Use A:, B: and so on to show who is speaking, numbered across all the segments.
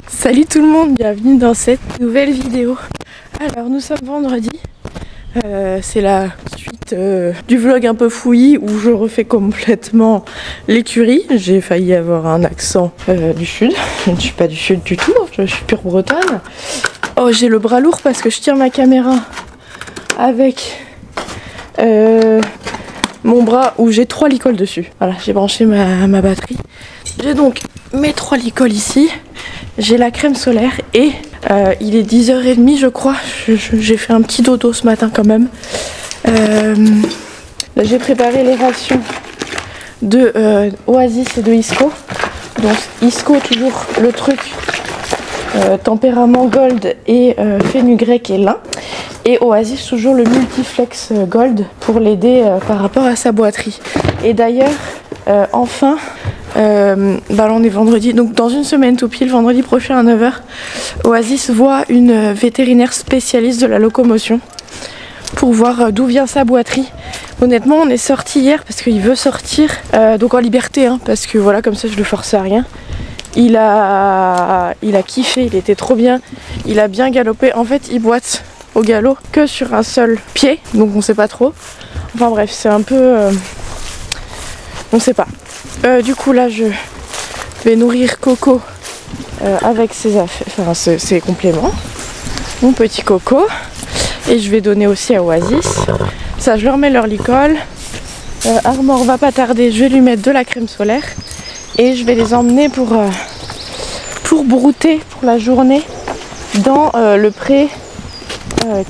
A: Salut tout le monde, bienvenue dans cette nouvelle vidéo. Alors nous sommes vendredi, c'est la suite du vlog un peu fouillis où je refais complètement l'écurie. J'ai failli avoir un accent du sud, je ne suis pas du sud du tout, je suis pure bretonne. Oh, j'ai le bras lourd parce que je tire ma caméra avec mon bras où j'ai 3 licoles dessus. Voilà, j'ai branché ma batterie. J'ai donc mes 3 licoles ici. J'ai la crème solaire et il est 10h30 je crois. J'ai fait un petit dodo ce matin quand même. Là j'ai préparé les rations de Oasis et de Isco. Donc Isco toujours le truc tempérament gold et fenugrec et lin. Et Oasis toujours le multiflex gold pour l'aider par rapport à sa boiterie. Et d'ailleurs enfin bah là on est vendredi, donc dans une semaine tout pile, vendredi prochain à 9h, Oasis voit une vétérinaire spécialiste de la locomotion pour voir d'où vient sa boiterie. Honnêtement on est sorti hier parce qu'il veut sortir, donc en liberté hein, parce que voilà, comme ça je le force à rien. Il a kiffé, il était trop bien, il a bien galopé. En fait il boite au galop que sur un seul pied, donc on sait pas trop. Enfin bref, c'est un peu on sait pas. Du coup là je vais nourrir Coco avec ses affaires, enfin ses compléments, mon petit Coco, et je vais donner aussi à Oasis. Ça je leur mets leur licol. Armor va pas tarder, je vais lui mettre de la crème solaire et je vais les emmener pour brouter pour la journée dans le pré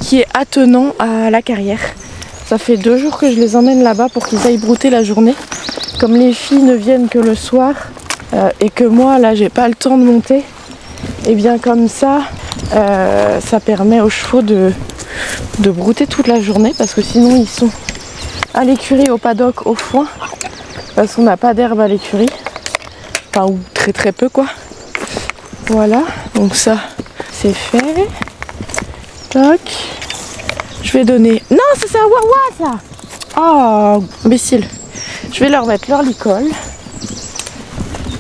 A: qui est attenant à la carrière. Ça fait 2 jours que je les emmène là-bas pour qu'ils aillent brouter la journée. Comme les filles ne viennent que le soir et que moi là j'ai pas le temps de monter, et bien comme ça ça permet aux chevaux de brouter toute la journée, parce que sinon ils sont à l'écurie, au paddock, au foin, parce qu'on n'a pas d'herbe à l'écurie, enfin ou très peu quoi. Voilà, donc ça c'est fait. Toc. Je vais donner... Non, ça c'est un wawa ça. Oh imbécile. Je vais leur mettre leur licol.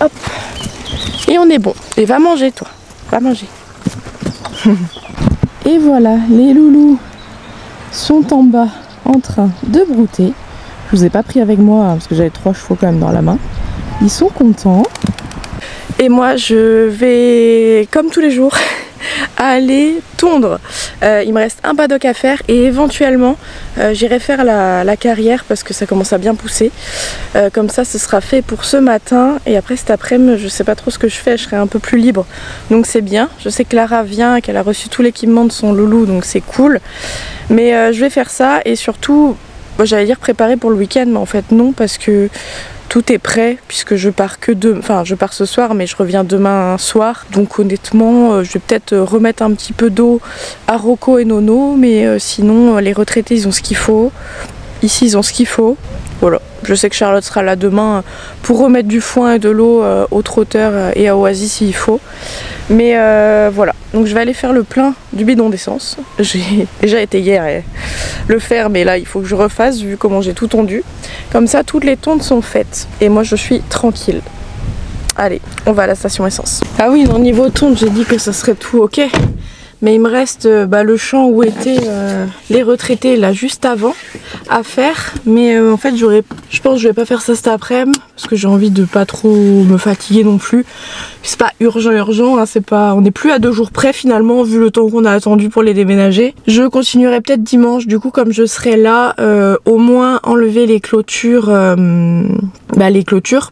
A: Hop. Et on est bon. Et va manger toi. Va manger. Et voilà, les loulous sont en bas en train de brouter. Je vous ai pas pris avec moi parce que j'avais 3 chevaux quand même dans la main. Ils sont contents. Et moi je vais, comme tous les jours, aller tondre. Il me reste un paddock à faire et éventuellement j'irai faire la carrière parce que ça commence à bien pousser. Comme ça ce sera fait pour ce matin, et après cet après-midi je sais pas trop ce que je fais, je serai un peu plus libre, donc c'est bien. Je sais que Clara vient, qu'elle a reçu tout l'équipement de son loulou, donc c'est cool, mais je vais faire ça. Et surtout j'allais dire préparer pour le week-end, mais en fait non, parce que tout est prêt puisque je pars je pars ce soir mais je reviens demain soir. Donc honnêtement je vais peut-être remettre un petit peu d'eau à Rocco et Nono, mais sinon les retraités ils ont ce qu'il faut. Ici ils ont ce qu'il faut. Voilà. Je sais que Charlotte sera là demain pour remettre du foin et de l'eau aux trotteurs et à Oasis s'il faut. Mais voilà, donc je vais aller faire le plein du bidon d'essence. J'ai déjà été hier le faire, mais là il faut que je refasse vu comment j'ai tout tondu. Comme ça toutes les tondes sont faites et moi je suis tranquille. Allez, on va à la station essence. Ah oui, non, niveau tonde j'ai dit que ça serait tout ok. Mais il me reste le champ où étaient les retraités là juste avant à faire. Mais en fait je pense que je vais pas faire ça cet après-midi parce que j'ai envie de pas trop me fatiguer non plus. C'est pas urgent hein, c'est pas, on n'est plus à 2 jours près finalement vu le temps qu'on a attendu pour les déménager. Je continuerai peut-être dimanche du coup, comme je serai là, au moins enlever les clôtures,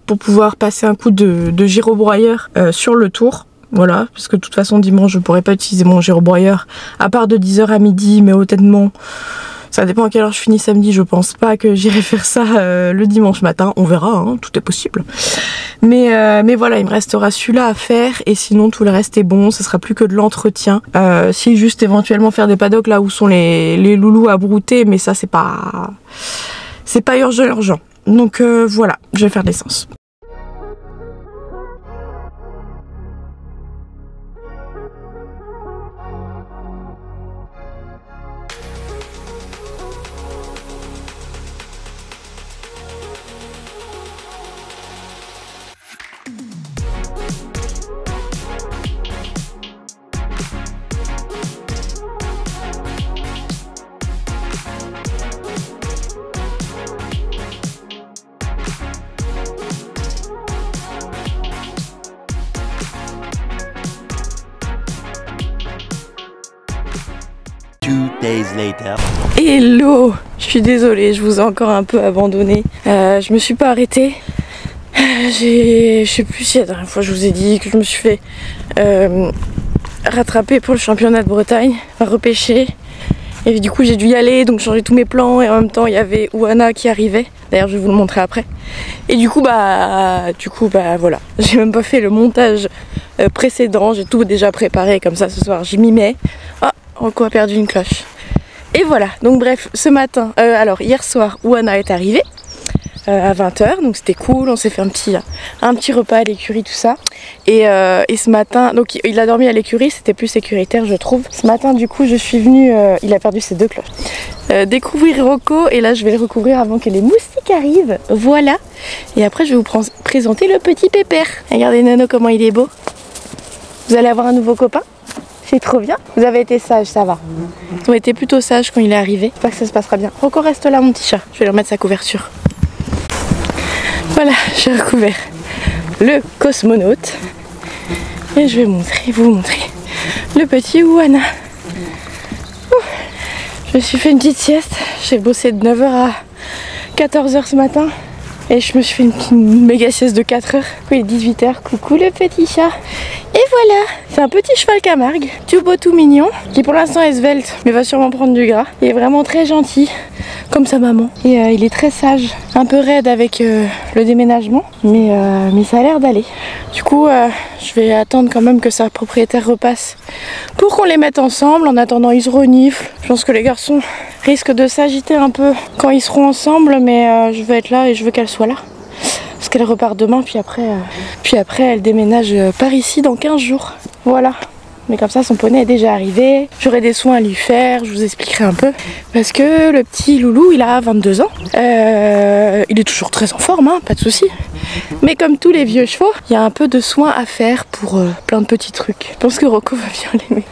A: pour pouvoir passer un coup de gyrobroyeur sur le tour. Voilà, parce que de toute façon dimanche je pourrais pas utiliser mon gyrobroyeur à part de 10h à midi, mais honnêtement ça dépend à quelle heure je finis samedi, je pense pas que j'irai faire ça le dimanche matin, on verra, hein, tout est possible. Mais voilà, il me restera celui-là à faire et sinon tout le reste est bon, ce sera plus que de l'entretien. Si juste éventuellement faire des paddocks là où sont les loulous à brouter, mais ça c'est pas urgent. Donc voilà, je vais faire de l'essence.
B: 2 days later.
A: Hello, je suis désolée, je vous ai encore un peu abandonné. Je me suis pas arrêtée. Je sais plus si la dernière fois je vous ai dit que je me suis fait rattraper pour le championnat de Bretagne, repêcher. Et du coup j'ai dû y aller, donc changer tous mes plans, et en même temps il y avait Ouana qui arrivait. D'ailleurs je vais vous le montrer après. Et du coup bah voilà, j'ai même pas fait le montage précédent, j'ai tout déjà préparé, comme ça ce soir j'y m'y mets. Ah, Rocco a perdu une cloche. Et voilà, donc bref, ce matin, alors hier soir Ouana est arrivée à 20 h, donc c'était cool, on s'est fait un petit repas à l'écurie, tout ça. Et ce matin, donc il a dormi à l'écurie, c'était plus sécuritaire je trouve. Ce matin du coup je suis venue, il a perdu ses 2 cloches, découvrir Rocco, et là je vais le recouvrir avant que les moustiques arrivent, voilà. Et après je vais vous présenter le petit pépère. Regardez Nono comment il est beau. Vous allez avoir un nouveau copain, c'est trop bien. Vous avez été sages, ça va. Ils ont été plutôt sages quand il est arrivé, j'espère que ça se passera bien. Rocco reste là mon petit chat, je vais lui remettre sa couverture. Voilà, j'ai recouvert le cosmonaute et je vais vous montrer le petit Ouana. Je me suis fait une petite sieste, j'ai bossé de 9 h à 14 h ce matin et je me suis fait une méga sieste de 4 h. Il est 18 h, coucou le petit chat. Et voilà, c'est un petit cheval Camargue, tout beau, tout mignon, qui pour l'instant est svelte, mais va sûrement prendre du gras. Il est vraiment très gentil, comme sa maman. Et il est très sage, un peu raide avec le déménagement, mais ça a l'air d'aller. Du coup, je vais attendre quand même que sa propriétaire repasse pour qu'on les mette ensemble. En attendant, ils se reniflent. Je pense que les garçons risquent de s'agiter un peu quand ils seront ensemble, mais je veux être là et je veux qu'elle soit là. Parce qu'elle repart demain, puis après elle déménage par ici dans 15 jours. Voilà. Mais comme ça son poney est déjà arrivé. J'aurai des soins à lui faire, je vous expliquerai un peu. Parce que le petit loulou il a 22 ans. Il est toujours très en forme, hein, pas de souci. Mais comme tous les vieux chevaux, il y a un peu de soins à faire pour plein de petits trucs. Je pense que Rocco va bien l'aimer.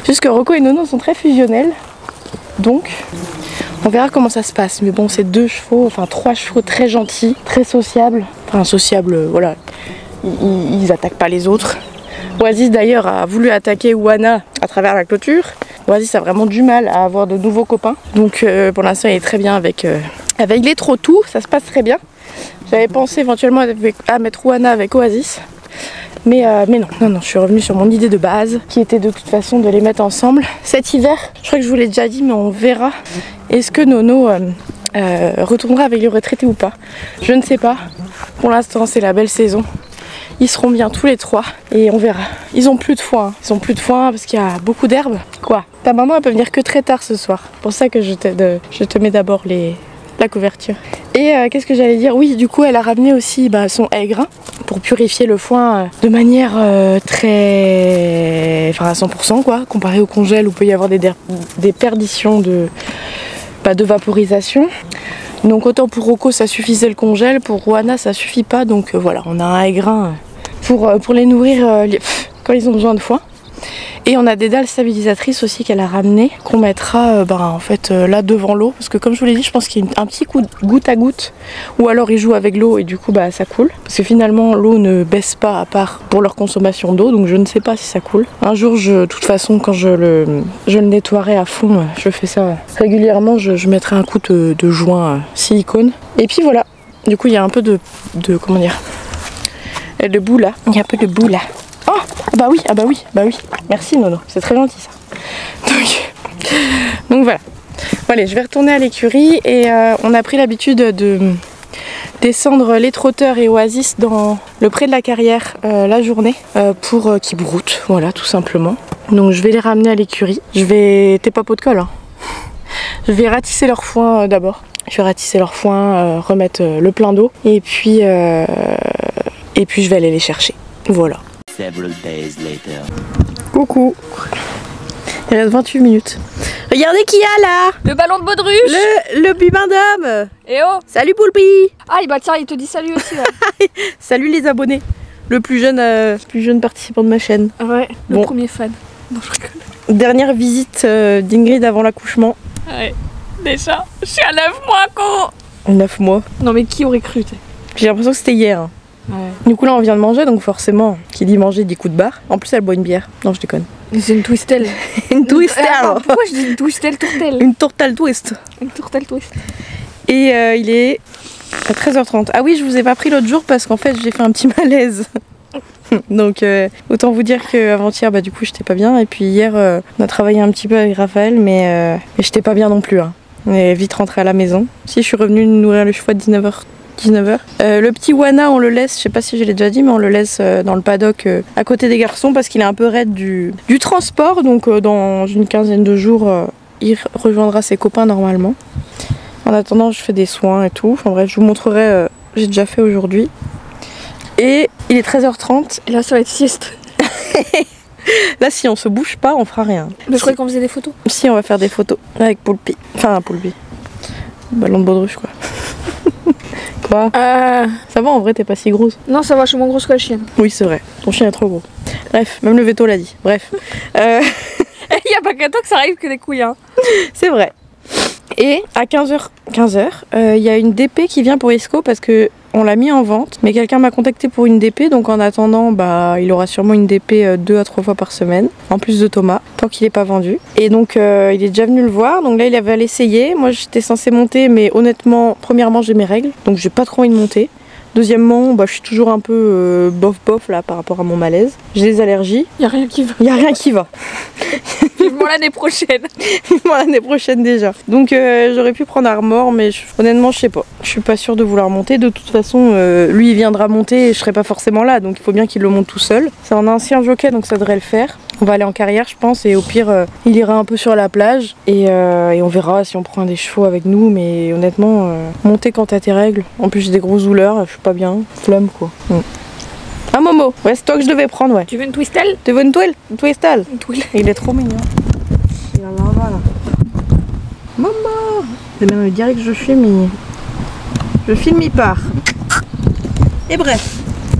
A: Juste que Rocco et Nono sont très fusionnels. Donc on verra comment ça se passe, mais bon c'est 2 chevaux, enfin 3 chevaux très gentils, très sociables. Enfin sociables, voilà, ils attaquent pas les autres. Oasis d'ailleurs a voulu attaquer Ouana à travers la clôture. Oasis a vraiment du mal à avoir de nouveaux copains. Donc pour l'instant il est très bien avec les trotous, ça se passe très bien. J'avais pensé éventuellement à mettre Ouana avec Oasis. Mais non, je suis revenue sur mon idée de base, qui était de toute façon de les mettre ensemble. Cet hiver, je crois que je vous l'ai déjà dit, mais on verra. Est-ce que Nono retournera avec les retraités ou pas? Je ne sais pas. Pour l'instant, c'est la belle saison. Ils seront bien tous les 3 et on verra. Ils ont plus de foin. Hein. Ils ont plus de foin parce qu'il y a beaucoup d'herbe. Quoi? Ta maman, elle peut venir que très tard ce soir. C'est pour ça que je te mets d'abord la couverture. Et qu'est-ce que j'allais dire? Oui, du coup, elle a ramené aussi son aigre pour purifier le foin de manière très... Enfin à 100% quoi, comparé au congèle où il peut y avoir des perditions de vaporisation. Donc autant pour Rocco ça suffisait le congèle, pour Ouana ça suffit pas, donc voilà, on a un aigrin pour les nourrir quand ils ont besoin de foin. Et on a des dalles stabilisatrices aussi qu'elle a ramenées, qu'on mettra en fait là devant l'eau, parce que comme je vous l'ai dit, je pense qu'il y a un petit coup de goutte à goutte, ou alors ils jouent avec l'eau et du coup ça coule, parce que finalement l'eau ne baisse pas à part pour leur consommation d'eau, donc je ne sais pas si ça coule. Un jour, de toute façon, quand je le nettoierai à fond, je fais ça régulièrement, je mettrai un coup de joint silicone. Et puis voilà, du coup il y a un peu de comment dire, de boue là, il y a un peu de boue là. Oh, bah oui, merci Nono, c'est très gentil ça. Donc voilà. Allez, je vais retourner à l'écurie et on a pris l'habitude de descendre les trotteurs et Oasis dans le pré de la carrière la journée pour qu'ils broutent, voilà, tout simplement. Donc je vais les ramener à l'écurie. T'es pas pot de colle, hein. Je vais ratisser leur foin d'abord. Je vais ratisser leur foin, remettre le plein d'eau et puis je vais aller les chercher. Voilà.
B: Several days later.
A: Coucou. Il reste 28 minutes. Regardez qui y a là.
C: Le ballon de baudruche.
A: Le bubin d'homme.
C: Eh oh.
A: Salut Poulpi.
C: Ah bah tiens, il te dit salut aussi. Ouais.
A: Salut les abonnés. Le plus jeune participant de ma chaîne.
C: Ouais, le premier fan. Non, je rigole.
A: Dernière visite d'Ingrid avant l'accouchement.
C: Ouais, déjà. Je suis à 9 mois, con.
A: 9 mois.
C: Non mais qui aurait cru,
A: J'ai l'impression que c'était hier. Hein. Ouais. Du coup là on vient de manger, donc forcément qui dit manger dit coup de barre. En plus elle boit une bière. Non je déconne.
C: C'est une twistel.
A: Une twistel.
C: Pourquoi je dis une twistel tourtelle?
A: Une tourtelle twist.
C: Une tourtelle twist.
A: Et il est à 13h30. Ah oui, je vous ai pas pris l'autre jour parce qu'en fait j'ai fait un petit malaise. Donc autant vous dire qu'avant-hier du coup j'étais pas bien. Et puis hier on a travaillé un petit peu avec Raphaël mais j'étais pas bien non plus. Hein. On est vite rentré à la maison. Si je suis revenue nourrir le cheval à 19h. Le petit Wana on le laisse, je sais pas si je l'ai déjà dit mais on le laisse dans le paddock à côté des garçons parce qu'il est un peu raide du transport. Donc dans une quinzaine de jours il rejoindra ses copains normalement. En attendant je fais des soins et tout. Enfin bref je vous montrerai, j'ai déjà fait aujourd'hui. Et il est 13h30.
C: Et là ça va être sieste.
A: Là si on se bouge pas on fera rien.
C: Mais je croyais qu'on faisait des photos.
A: Si on va faire des photos avec Poulpi. Enfin Poulpi. Ballon de baudruche quoi. Quoi Ça va en vrai t'es pas si grosse.
C: Non ça va, je suis moins grosse que la chienne.
A: Oui c'est vrai, ton chien est trop gros. Bref, même le veto l'a dit. Bref.
C: Il y a pas qu'à toi que ça arrive que des couilles hein. C'est
A: vrai. Et à 15h, il y a une DP qui vient pour Isco parce que on l'a mis en vente, mais quelqu'un m'a contacté pour une DP, donc en attendant, il aura sûrement une DP 2 à 3 fois par semaine, en plus de Thomas, tant qu'il n'est pas vendu. Et donc il est déjà venu le voir, donc là il avait à l'essayer. Moi j'étais censée monter, mais honnêtement, premièrement j'ai mes règles, donc j'ai pas trop envie de monter. Deuxièmement, je suis toujours un peu bof là par rapport à mon malaise. J'ai des allergies.
C: Y a rien qui va.
A: Y a rien qui va.
C: Vivement l'année prochaine.
A: Vivement l'année prochaine déjà. Donc j'aurais pu prendre Armor, mais honnêtement je sais pas. Je suis pas sûre de vouloir monter. De toute façon, lui il viendra monter et je serai pas forcément là, donc il faut bien qu'il le monte tout seul. C'est un ancien jockey, donc ça devrait le faire. On va aller en carrière je pense et au pire il ira un peu sur la plage et on verra si on prend des chevaux avec nous, mais honnêtement monter quand t'as tes règles. En plus j'ai des grosses douleurs, je suis pas bien, flemme quoi. Ah Momo, ouais c'est toi que je devais prendre ouais.
C: Tu veux une twistel?
A: Tu veux une twistel? Une twistel.
C: Une twistel.
A: Il est trop mignon. Il est là-bas là. Maman. C'est bien direct que je filme, il part. Et bref.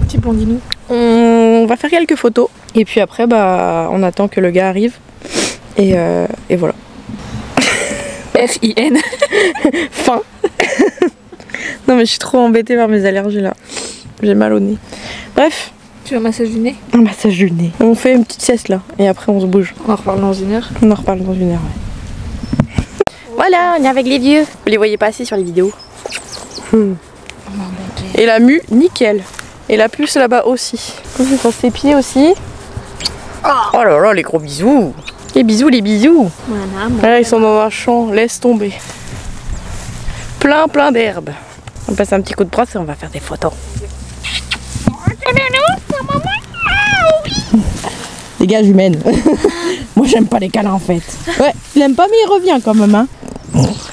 C: Petit blondinou.
A: On va faire quelques photos et puis après on attend que le gars arrive et voilà.
C: F-I-N.
A: Fin. Non mais je suis trop embêtée par mes allergies là. J'ai mal au nez. Bref.
C: Tu veux un massage du nez?
A: Un massage du nez. On fait une petite sieste là et après on se bouge.
C: On en reparle dans une heure.
A: On en reparle dans une heure ouais. Voilà, on est avec les vieux. Vous les voyez pas assis sur les vidéos. Et la mue, nickel. Et la puce là-bas aussi. Je passe ses pieds aussi. Oh là là, les gros bisous. Les bisous, les bisous. Voilà, ils sont dans un champ, laisse tomber. Plein d'herbes. On passe un petit coup de brosse et on va faire des photos. Les gars, j'humaine. Moi, j'aime pas les câlins en fait. Ouais, il aime pas, mais il revient quand même. Hein.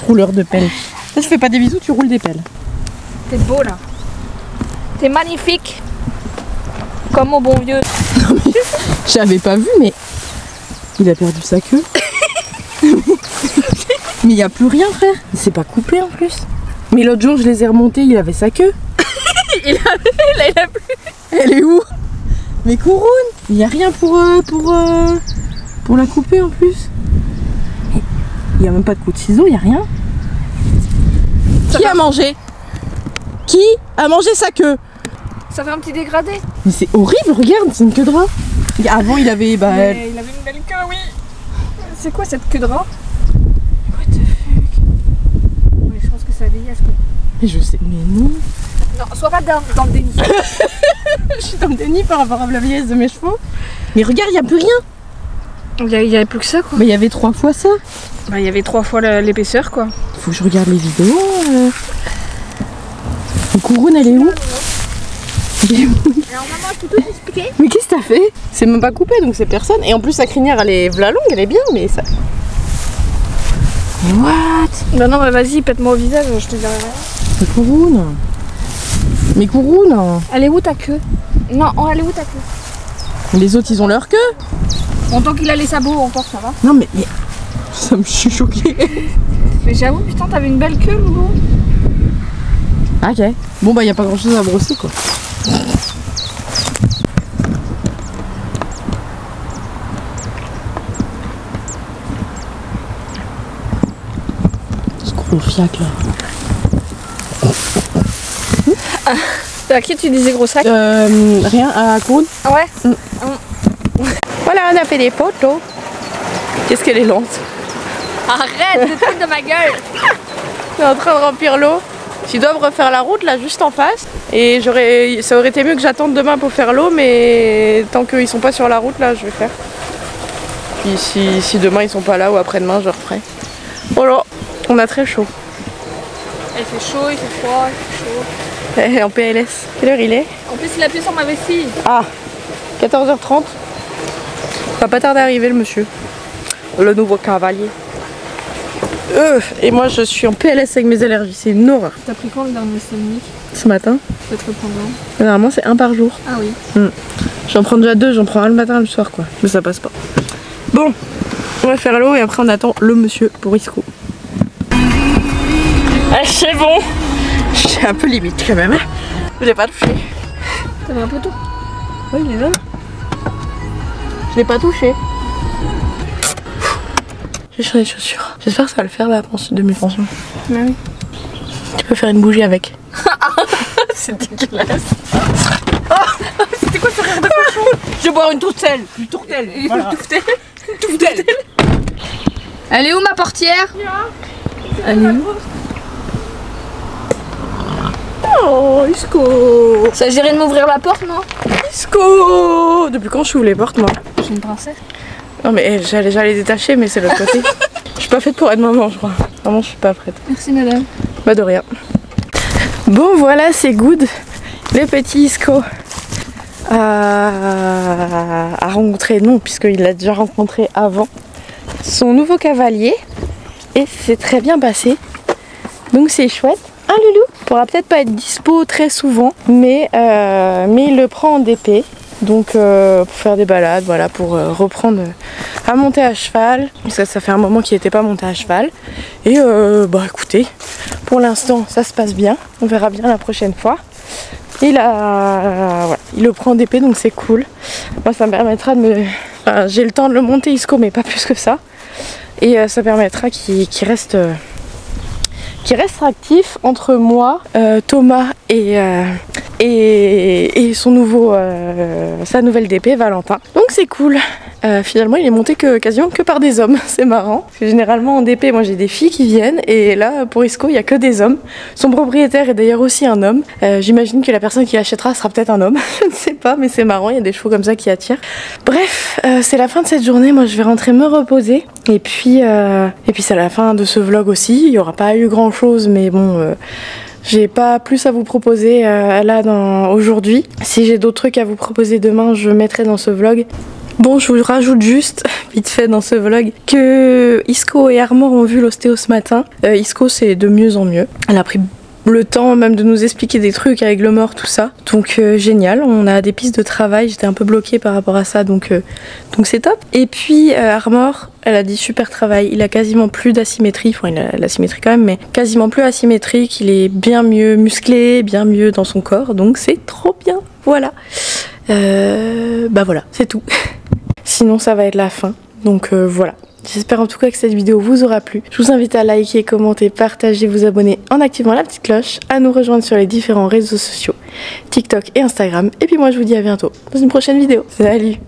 A: Rouleur de pelle. Là, je fais pas des bisous, tu roules des pelles.
C: T'es beau là. T'es magnifique. Comme au bon vieux.
A: Non, mais j'avais pas vu, mais il a perdu sa queue. Mais il n'y a plus rien, frère. Il s'est pas coupé en plus. Mais l'autre jour, je les ai remontés, il avait sa queue.
C: il a plus.
A: Elle est où? Mais Couronne, il n'y a rien pour la couper en plus. Il n'y a même pas de coup de ciseau, il n'y a rien. Qui a mangé? Qui a mangé sa queue?
C: Ça fait un petit dégradé.
A: Mais c'est horrible, regarde, c'est une queue de rat. Avant, il avait...
C: il avait une belle queue, oui. C'est quoi cette queue de rat?
A: What the fuck?
C: Oui, je pense que ça vieillit à ce coup.
A: Mais je sais, mais non.
C: Non, sois pas dans le déni.
A: Je suis dans le déni par rapport à la vieillesse de mes chevaux. Mais regarde, il n'y a plus rien.
C: Il y avait plus que ça, quoi.
A: Mais il y avait 3 fois ça.
C: Il y avait 3 fois l'épaisseur, quoi.
A: Faut que je regarde les vidéos. Couronne, elle est où?
C: Alors maman, je peux tout expliquer?
A: Mais qu'est-ce que t'as fait? C'est même pas coupé, donc c'est personne. Et en plus, sa crinière, elle est v'la longue, elle est bien, mais ça... Mais what?
C: Bah non, mais vas-y, pète-moi au visage, je te dirai rien.
A: Mais Couronne. Mais Couronne.
C: Elle est où ta queue? Non, elle est où ta queue?
A: Les autres, ils ont leur queue.
C: Bon, tant qu'il a les sabots encore, ça va.
A: Non, mais ça me suis choquée.
C: Mais j'avoue, putain, t'avais une belle queue, Loulou.
A: Ok. Bon, y a pas grand chose à brosser, quoi. Ce gros fiac, là. À
C: qui tu disais gros sac?
A: Rien, à Couronne.
C: Ah ouais.
A: Voilà, on a fait des photos. Qu'est-ce qu'elle est lente.
C: Arrête de te foutre de ma gueule.
A: On est en train de remplir l'eau. Ils doivent refaire la route là juste en face. Et ça aurait été mieux que j'attende demain pour faire l'eau, mais tant qu'ils sont pas sur la route là, je vais faire. Puis si demain ils sont pas là ou après-demain, je referai. Voilà, on a très chaud.
C: Il fait chaud, il fait froid, il fait chaud.
A: En PLS. Quelle heure il est?
C: En plus il appuie sur ma vessie.
A: Ah, 14h30. Va pas tarder à arriver le monsieur. Le nouveau cavalier. Et moi je suis en PLS avec mes allergies, c'est une horreur.
C: T'as pris quand le dernier Sonic?
A: Ce matin.
C: Tu vas te reprendre un?
A: Généralement c'est un par jour.
C: Ah oui.
A: J'en prends déjà 2, j'en prends un le matin et le soir quoi. Mais ça passe pas. Bon, on va faire l'eau et après on attend le monsieur pour Isco. Ah, c'est bon. J'ai un peu limite quand même. Je l'ai pas touché.
C: T'avais un peu tout?
A: Oui, il est là. Je l'ai pas touché. J'ai changé de chaussures. J'espère que ça va le faire là pour ce demi-pension.
C: Mais oui.
A: Tu peux faire une bougie avec. C'est dégueulasse. Oh, c'était quoi ce rire de cochon? Je vais boire une tourtelle. Une tourtelle. Voilà. Une tourtelle.
C: Elle est où ma portière?
A: Elle est où? Oh, Isco.
C: Ça gérait de m'ouvrir la porte, non?
A: Isco. Depuis quand je ouvre les portes moi?
C: J'ai une princesse.
A: Non mais j'allais détacher mais c'est l'autre côté. Je suis pas faite pour être maman je crois. Vraiment je suis pas prête.
C: Merci madame.
A: Bah de rien. Bon voilà c'est good. Le petit Isco a rencontré, non puisqu'il l'a déjà rencontré avant, son nouveau cavalier. Et c'est très bien passé. Donc c'est chouette. Un loulou. Il pourra peut-être pas être dispo très souvent. Mais il le prend en DP. Donc pour faire des balades, voilà, pour reprendre à monter à cheval. Ça fait un moment qu'il n'était pas monté à cheval. Et bah écoutez, pour l'instant ça se passe bien. On verra bien la prochaine fois. Voilà, il le prend en DP donc c'est cool. Moi ça me permettra de me... Enfin, j'ai le temps de le monter Isco mais pas plus que ça. Et ça permettra qu'il reste... qui reste actif entre moi, Thomas et son sa nouvelle DP Valentin. Donc c'est cool. Finalement il est monté quasiment que par des hommes, c'est marrant. Parce que généralement en DP moi j'ai des filles qui viennent et là pour Isco il n'y a que des hommes. Son propriétaire est d'ailleurs aussi un homme. J'imagine que la personne qui l'achètera sera peut-être un homme, je ne sais pas mais c'est marrant, il y a des chevaux comme ça qui attirent. Bref, c'est la fin de cette journée, moi je vais rentrer me reposer et puis c'est la fin de ce vlog aussi. Il n'y aura pas eu grand chose mais bon... j'ai pas plus à vous proposer aujourd'hui. Si j'ai d'autres trucs à vous proposer demain, je mettrai dans ce vlog. Bon, je vous rajoute juste, vite fait dans ce vlog, que Isco et Armor ont vu l'ostéo ce matin. Isco, c'est de mieux en mieux. Elle a pris le temps même de nous expliquer des trucs avec le mort, tout ça. Donc génial, on a des pistes de travail. J'étais un peu bloquée par rapport à ça, donc c'est top. Et puis Armor, elle a dit super travail. Il a quasiment plus d'asymétrie, enfin il a l'asymétrie quand même, mais quasiment plus asymétrique. Il est bien mieux musclé, bien mieux dans son corps, donc c'est trop bien. Voilà. Bah voilà, c'est tout. Sinon ça va être la fin, donc voilà. J'espère en tout cas que cette vidéo vous aura plu. Je vous invite à liker, commenter, partager, vous abonner en activant la petite cloche, à nous rejoindre sur les différents réseaux sociaux, TikTok et Instagram. Et puis moi je vous dis à bientôt dans une prochaine vidéo. Salut!